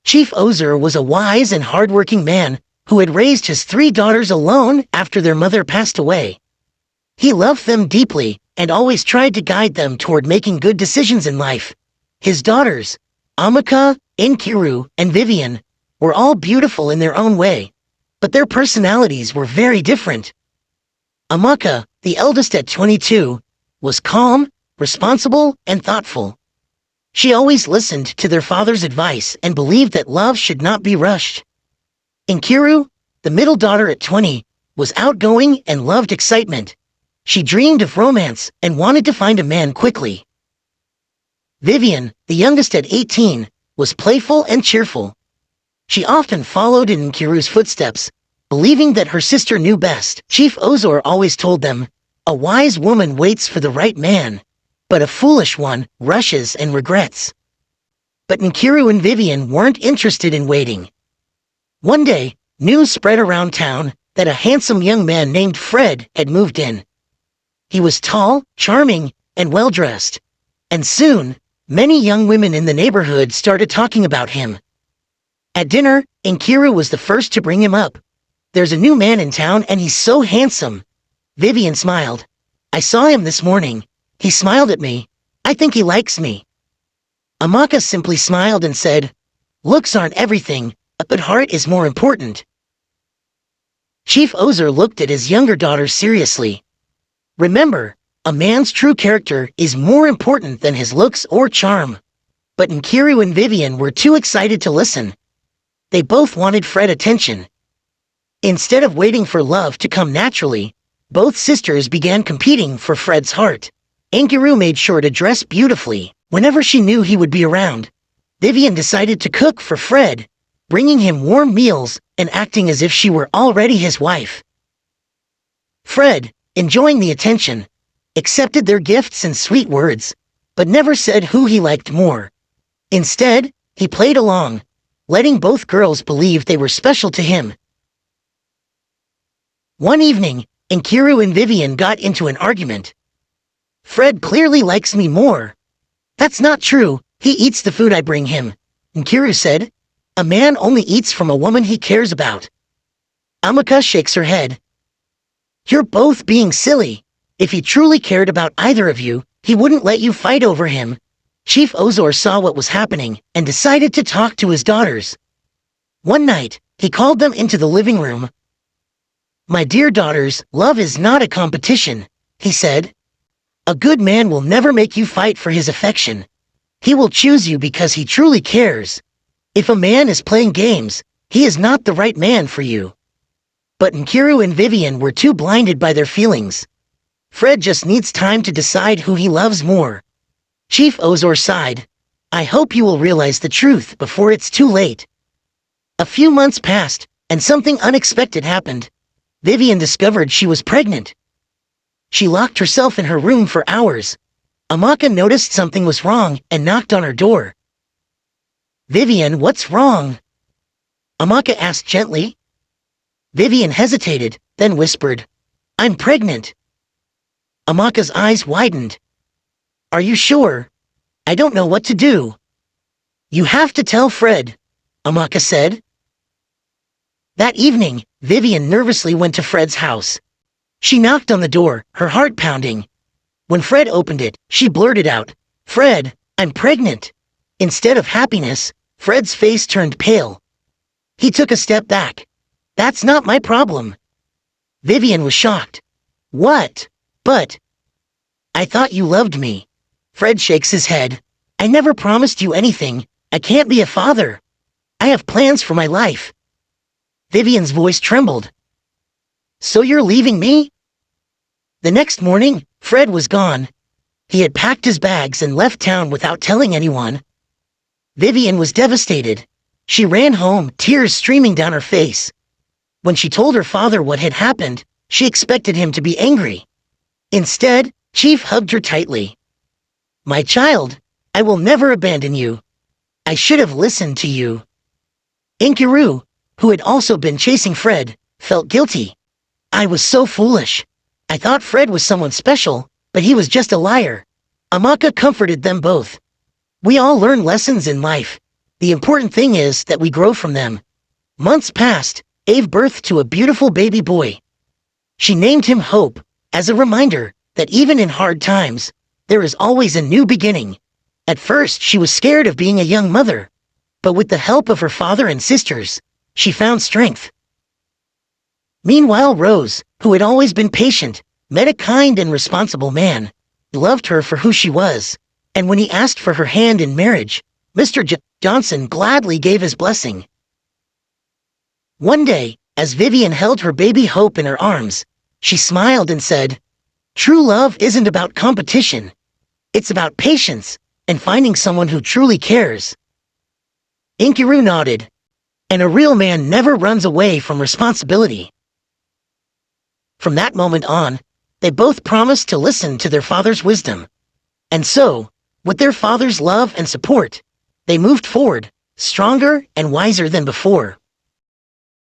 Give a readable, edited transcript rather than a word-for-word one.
Chief Ozer was a wise and hardworking man who had raised his 3 daughters alone after their mother passed away. He loved them deeply and always tried to guide them toward making good decisions in life. His daughters, Amaka, Nkiru, and Vivian, were all beautiful in their own way, but their personalities were very different. Amaka, the eldest at 22, was calm, responsible, and thoughtful. She always listened to their father's advice and believed that love should not be rushed. Nkiru, the middle daughter at 20, was outgoing and loved excitement. She dreamed of romance and wanted to find a man quickly. Vivian, the youngest at 18, was playful and cheerful. She often followed in Nkiru's footsteps, believing that her sister knew best. Chief Ozor always told them, "A wise woman waits for the right man, but a foolish one rushes and regrets." But Nkiru and Vivian weren't interested in waiting. One day, news spread around town that a handsome young man named Fred had moved in. He was tall, charming, and well-dressed, and soon, many young women in the neighborhood started talking about him. At dinner, Nkiru was the first to bring him up. "There's a new man in town and he's so handsome." Vivian smiled. "I saw him this morning. He smiled at me. I think he likes me." Amaka simply smiled and said, "Looks aren't everything, but heart is more important." Chief Ozer looked at his younger daughter seriously. "Remember, a man's true character is more important than his looks or charm." But Nkiru and Vivian were too excited to listen. They both wanted Fred attention. Instead of waiting for love to come naturally, both sisters began competing for Fred's heart. Nkiru made sure to dress beautifully whenever she knew he would be around. Vivian decided to cook for Fred, bringing him warm meals and acting as if she were already his wife. Fred, enjoying the attention, accepted their gifts and sweet words, but never said who he liked more. Instead, he played along, letting both girls believe they were special to him. One evening, Nkiru and Vivian got into an argument. "Fred clearly likes me more." "That's not true. He eats the food I bring him," Nkiru said. "A man only eats from a woman he cares about." Amaka shakes her head. "You're both being silly. If he truly cared about either of you, he wouldn't let you fight over him." Chief Ozor saw what was happening and decided to talk to his daughters. One night, he called them into the living room. "My dear daughters, love is not a competition," he said. "A good man will never make you fight for his affection. He will choose you because he truly cares. If a man is playing games, he is not the right man for you." But Nkiru and Vivian were too blinded by their feelings. Fred just needs time to decide who he loves more. Chief Ozor sighed. "I hope you will realize the truth before it's too late." A few months passed, and something unexpected happened. Vivian discovered she was pregnant. She locked herself in her room for hours. Amaka noticed something was wrong and knocked on her door. "Vivian, what's wrong?" Amaka asked gently. Vivian hesitated, then whispered, "I'm pregnant." Amaka's eyes widened. "Are you sure? I don't know what to do." "You have to tell Fred," Amaka said. That evening, Vivian nervously went to Fred's house. She knocked on the door, her heart pounding. When Fred opened it, she blurted out, "Fred, I'm pregnant." Instead of happiness, Fred's face turned pale. He took a step back. "That's not my problem." Vivian was shocked. "What? But I thought you loved me." Fred shakes his head. "I never promised you anything. I can't be a father. I have plans for my life." Vivian's voice trembled. "So you're leaving me?" The next morning, Fred was gone. He had packed his bags and left town without telling anyone. Vivian was devastated. She ran home, tears streaming down her face. When she told her father what had happened, she expected him to be angry. Instead, Chief hugged her tightly. "My child, I will never abandon you. I should have listened to you." Nkiru, who had also been chasing Fred, felt guilty. "I was so foolish. I thought Fred was someone special, but he was just a liar." Amaka comforted them both. "We all learn lessons in life. The important thing is that we grow from them. Months passed, gave birth to a beautiful baby boy. She named him Hope, as a reminder that even in hard times, there is always a new beginning. At first, she was scared of being a young mother, but with the help of her father and sisters, she found strength. Meanwhile, Rose, who had always been patient, met a kind and responsible man. He loved her for who she was, and when he asked for her hand in marriage, Mr. Johnson gladly gave his blessing. One day, as Vivian held her baby Hope in her arms, she smiled and said, "True love isn't about competition. It's about patience and finding someone who truly cares." Inkiru nodded. And a real man never runs away from responsibility. From that moment on, they both promised to listen to their father's wisdom. And so, with their father's love and support, they moved forward, stronger and wiser than before.